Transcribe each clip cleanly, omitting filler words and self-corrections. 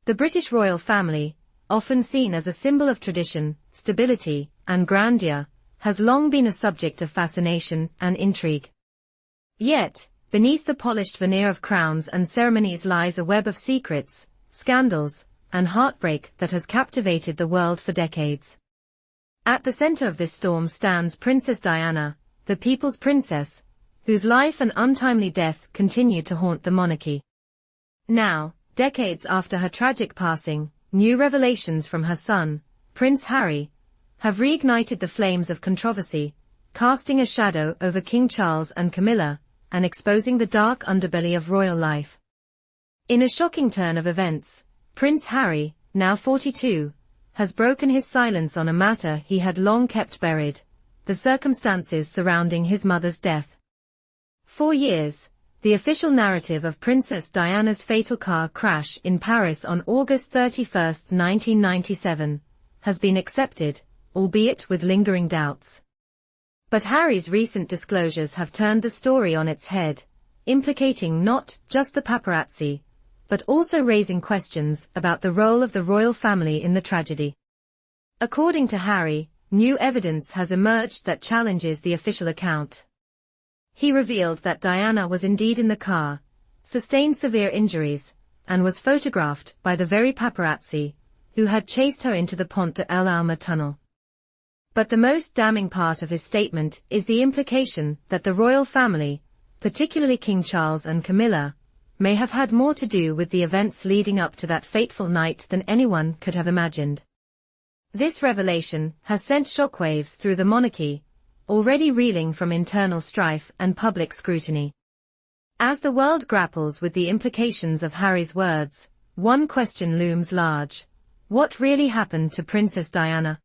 The British royal family, often seen as a symbol of tradition, stability, and grandeur, has long been a subject of fascination and intrigue. Yet, beneath the polished veneer of crowns and ceremonies lies a web of secrets, scandals, and heartbreak that has captivated the world for decades. At the center of this storm stands Princess Diana, the people's princess, whose life and untimely death continue to haunt the monarchy. Now, decades after her tragic passing, new revelations from her son, Prince Harry, have reignited the flames of controversy, casting a shadow over King Charles and Camilla, and exposing the dark underbelly of royal life. In a shocking turn of events, Prince Harry, now 42, has broken his silence on a matter he had long kept buried, the circumstances surrounding his mother's death. For years, the official narrative of Princess Diana's fatal car crash in Paris on August 31, 1997, has been accepted, albeit with lingering doubts. But Harry's recent disclosures have turned the story on its head, implicating not just the paparazzi, but also raising questions about the role of the royal family in the tragedy. According to Harry, new evidence has emerged that challenges the official account. He revealed that Diana was indeed in the car, sustained severe injuries, and was photographed by the very paparazzi who had chased her into the Pont de l'Alma tunnel. But the most damning part of his statement is the implication that the royal family, particularly King Charles and Camilla, may have had more to do with the events leading up to that fateful night than anyone could have imagined. This revelation has sent shockwaves through the monarchy, already reeling from internal strife and public scrutiny. As the world grapples with the implications of Harry's words, one question looms large: what really happened to Princess Diana?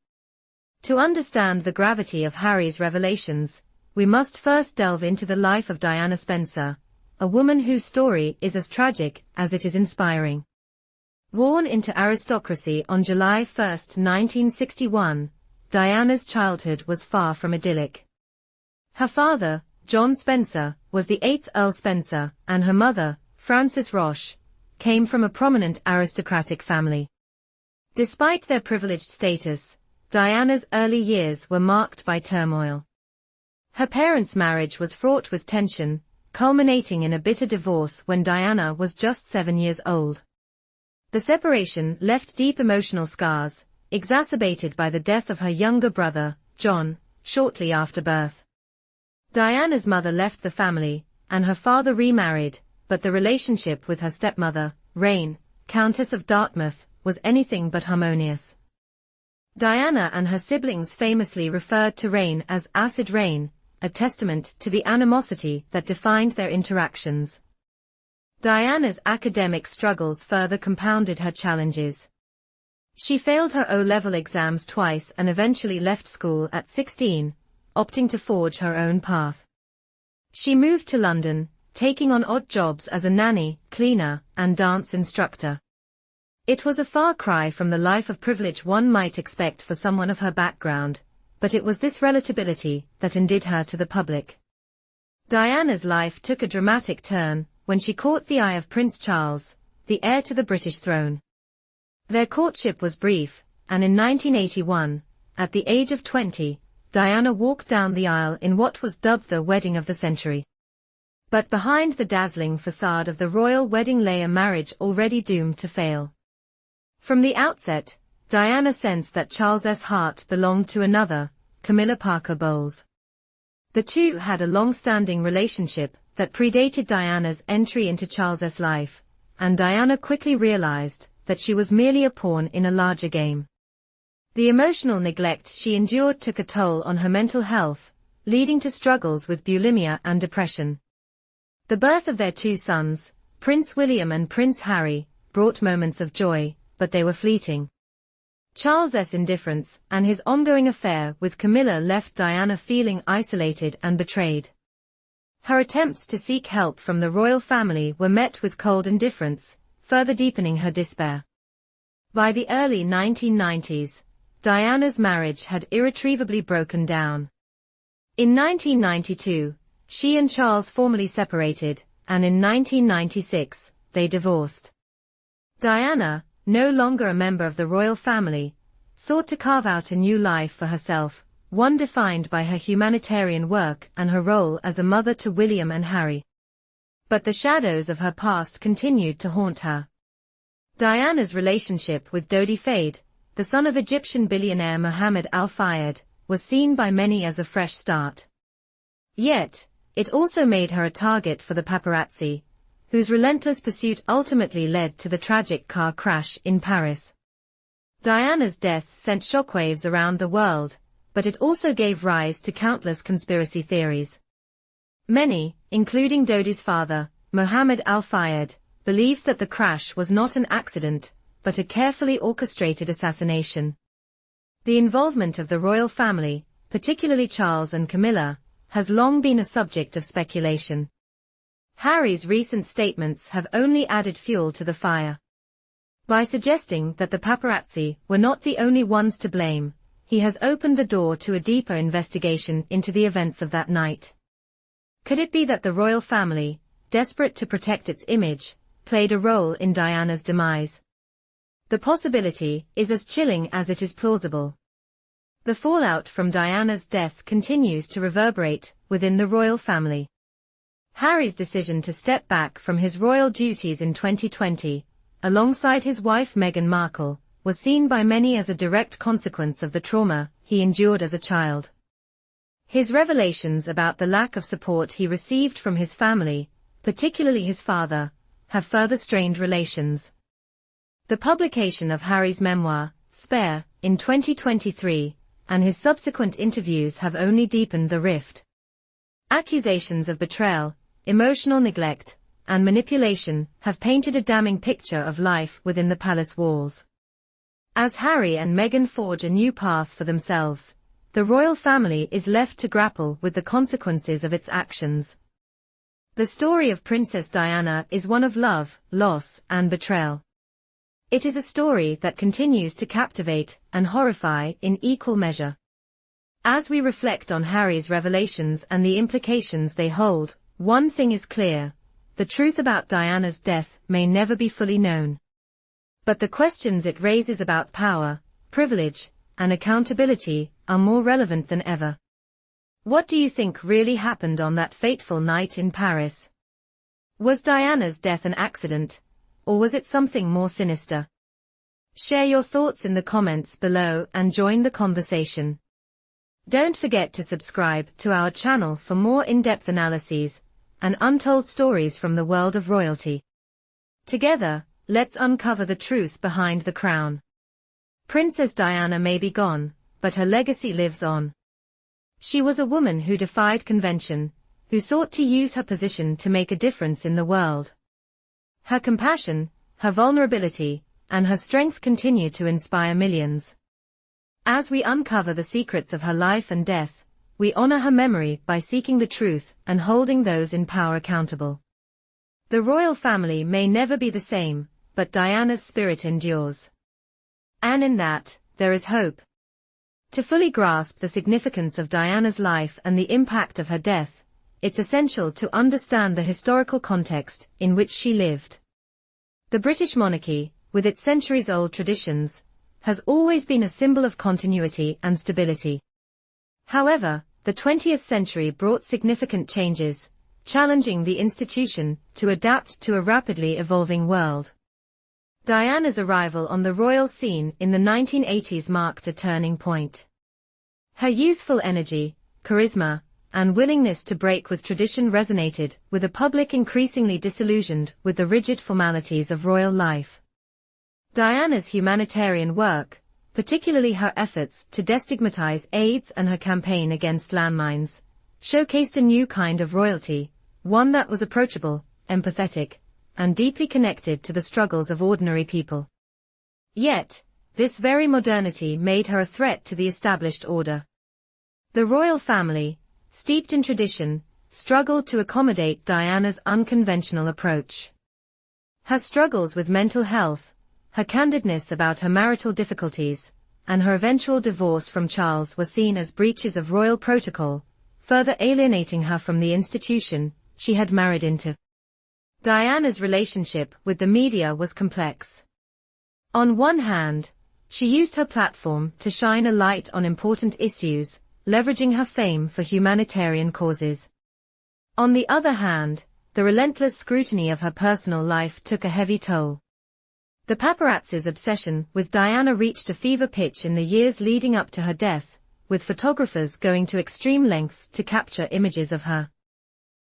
To understand the gravity of Harry's revelations, we must first delve into the life of Diana Spencer, a woman whose story is as tragic as it is inspiring. Born into aristocracy on July 1, 1961, Diana's childhood was far from idyllic. Her father, John Spencer, was the 8th Earl Spencer, and her mother, Frances Roche, came from a prominent aristocratic family. Despite their privileged status, Diana's early years were marked by turmoil. Her parents' marriage was fraught with tension, culminating in a bitter divorce when Diana was just 7 years old. The separation left deep emotional scars, exacerbated by the death of her younger brother, John, shortly after birth. Diana's mother left the family, and her father remarried, but the relationship with her stepmother, Reine, Countess of Dartmouth, was anything but harmonious. Diana and her siblings famously referred to Reine as Acid Reine, a testament to the animosity that defined their interactions. Diana's academic struggles further compounded her challenges. She failed her O-level exams twice and eventually left school at 16, opting to forge her own path. She moved to London, taking on odd jobs as a nanny, cleaner, and dance instructor. It was a far cry from the life of privilege one might expect for someone of her background, but it was this relatability that endeared her to the public. Diana's life took a dramatic turn when she caught the eye of Prince Charles, the heir to the British throne. Their courtship was brief, and in 1981, at the age of 20, Diana walked down the aisle in what was dubbed the wedding of the century. But behind the dazzling facade of the royal wedding lay a marriage already doomed to fail. From the outset, Diana sensed that Charles's heart belonged to another, Camilla Parker Bowles. The two had a long-standing relationship that predated Diana's entry into Charles's life, and Diana quickly realized that she was merely a pawn in a larger game. The emotional neglect she endured took a toll on her mental health, leading to struggles with bulimia and depression. The birth of their two sons, Prince William and Prince Harry, brought moments of joy, but they were fleeting. Charles's indifference and his ongoing affair with Camilla left Diana feeling isolated and betrayed. Her attempts to seek help from the royal family were met with cold indifference, further deepening her despair. By the early 1990s, Diana's marriage had irretrievably broken down. In 1992, she and Charles formally separated, and in 1996, they divorced. Diana, no longer a member of the royal family, sought to carve out a new life for herself, one defined by her humanitarian work and her role as a mother to William and Harry. But the shadows of her past continued to haunt her. Diana's relationship with Dodi Fayed, the son of Egyptian billionaire Mohammed Al Fayed, was seen by many as a fresh start. Yet, it also made her a target for the paparazzi, whose relentless pursuit ultimately led to the tragic car crash in Paris. Diana's death sent shockwaves around the world, but it also gave rise to countless conspiracy theories. Many, including Dodi's father, Mohammed Al Fayed, believed that the crash was not an accident, but a carefully orchestrated assassination. The involvement of the royal family, particularly Charles and Camilla, has long been a subject of speculation. Harry's recent statements have only added fuel to the fire. By suggesting that the paparazzi were not the only ones to blame, he has opened the door to a deeper investigation into the events of that night. Could it be that the royal family, desperate to protect its image, played a role in Diana's demise? The possibility is as chilling as it is plausible. The fallout from Diana's death continues to reverberate within the royal family. Harry's decision to step back from his royal duties in 2020, alongside his wife Meghan Markle, was seen by many as a direct consequence of the trauma he endured as a child. His revelations about the lack of support he received from his family, particularly his father, have further strained relations. The publication of Harry's memoir, Spare, in 2023, and his subsequent interviews have only deepened the rift. Accusations of betrayal, emotional neglect, and manipulation have painted a damning picture of life within the palace walls. As Harry and Meghan forge a new path for themselves, the royal family is left to grapple with the consequences of its actions. The story of Princess Diana is one of love, loss, and betrayal. It is a story that continues to captivate and horrify in equal measure. As we reflect on Harry's revelations and the implications they hold, one thing is clear: the truth about Diana's death may never be fully known. But the questions it raises about power, privilege, and accountability are more relevant than ever. What do you think really happened on that fateful night in Paris? Was Diana's death an accident, or was it something more sinister? Share your thoughts in the comments below and join the conversation. Don't forget to subscribe to our channel for more in-depth analyses and untold stories from the world of royalty. Together, let's uncover the truth behind the crown. Princess Diana may be gone, but her legacy lives on. She was a woman who defied convention, who sought to use her position to make a difference in the world. Her compassion, her vulnerability, and her strength continue to inspire millions. As we uncover the secrets of her life and death, we honor her memory by seeking the truth and holding those in power accountable. The royal family may never be the same, but Diana's spirit endures. And in that, there is hope. To fully grasp the significance of Diana's life and the impact of her death, it's essential to understand the historical context in which she lived. The British monarchy, with its centuries-old traditions, has always been a symbol of continuity and stability. However, the 20th century brought significant changes, challenging the institution to adapt to a rapidly evolving world. Diana's arrival on the royal scene in the 1980s marked a turning point. Her youthful energy, charisma, and willingness to break with tradition resonated with a public increasingly disillusioned with the rigid formalities of royal life. Diana's humanitarian work, particularly her efforts to destigmatize AIDS and her campaign against landmines, showcased a new kind of royalty, one that was approachable, empathetic, and deeply connected to the struggles of ordinary people. Yet, this very modernity made her a threat to the established order. The royal family, steeped in tradition, struggled to accommodate Diana's unconventional approach. Her struggles with mental health, her candidness about her marital difficulties, and her eventual divorce from Charles were seen as breaches of royal protocol, further alienating her from the institution she had married into. Diana's relationship with the media was complex. On one hand, she used her platform to shine a light on important issues, leveraging her fame for humanitarian causes. On the other hand, the relentless scrutiny of her personal life took a heavy toll. The paparazzi's obsession with Diana reached a fever pitch in the years leading up to her death, with photographers going to extreme lengths to capture images of her.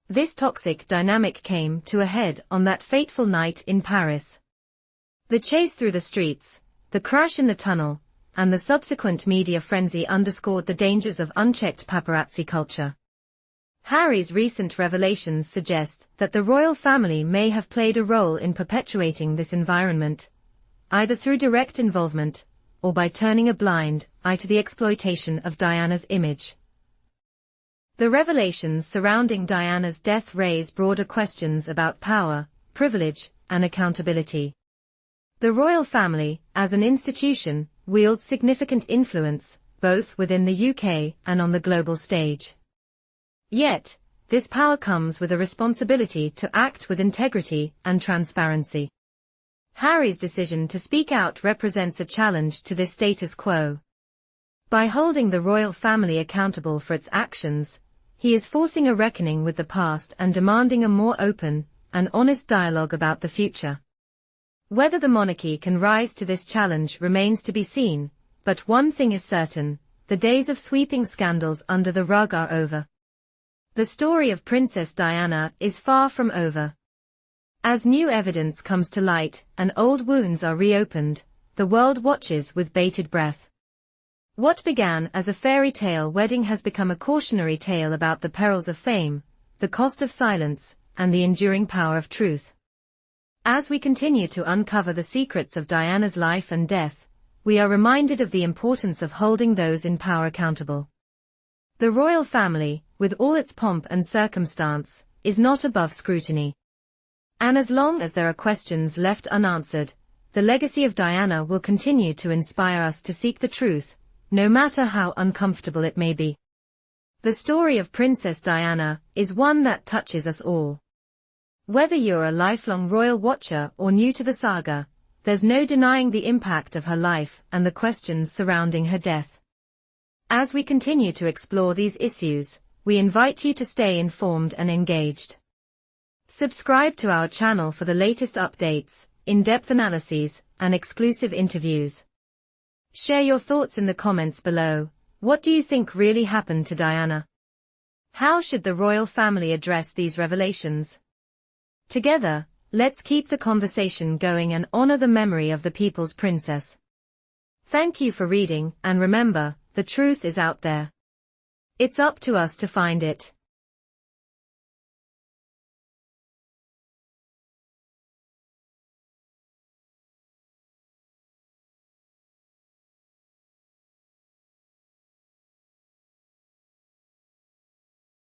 This toxic dynamic came to a head on that fateful night in Paris. The chase through the streets, the crash in the tunnel, and the subsequent media frenzy underscored the dangers of unchecked paparazzi culture. Harry's recent revelations suggest that the royal family may have played a role in perpetuating this environment, either through direct involvement or by turning a blind eye to the exploitation of Diana's image. The revelations surrounding Diana's death raise broader questions about power, privilege, and accountability. The royal family, as an institution, wields significant influence, both within the UK and on the global stage. Yet, this power comes with a responsibility to act with integrity and transparency. Harry's decision to speak out represents a challenge to this status quo. By holding the royal family accountable for its actions, he is forcing a reckoning with the past and demanding a more open and honest dialogue about the future. Whether the monarchy can rise to this challenge remains to be seen, but one thing is certain: the days of sweeping scandals under the rug are over. The story of Princess Diana is far from over. As new evidence comes to light and old wounds are reopened, the world watches with bated breath. What began as a fairy tale wedding has become a cautionary tale about the perils of fame, the cost of silence, and the enduring power of truth. As we continue to uncover the secrets of Diana's life and death, we are reminded of the importance of holding those in power accountable. The royal family, with all its pomp and circumstance, is not above scrutiny. And as long as there are questions left unanswered, the legacy of Diana will continue to inspire us to seek the truth, no matter how uncomfortable it may be. The story of Princess Diana is one that touches us all. Whether you're a lifelong royal watcher or new to the saga, there's no denying the impact of her life and the questions surrounding her death. As we continue to explore these issues, we invite you to stay informed and engaged. Subscribe to our channel for the latest updates, in-depth analyses, and exclusive interviews. Share your thoughts in the comments below. What do you think really happened to Diana? How should the royal family address these revelations? Together, let's keep the conversation going and honor the memory of the people's princess. Thank you for reading, and remember, the truth is out there. It's up to us to find it.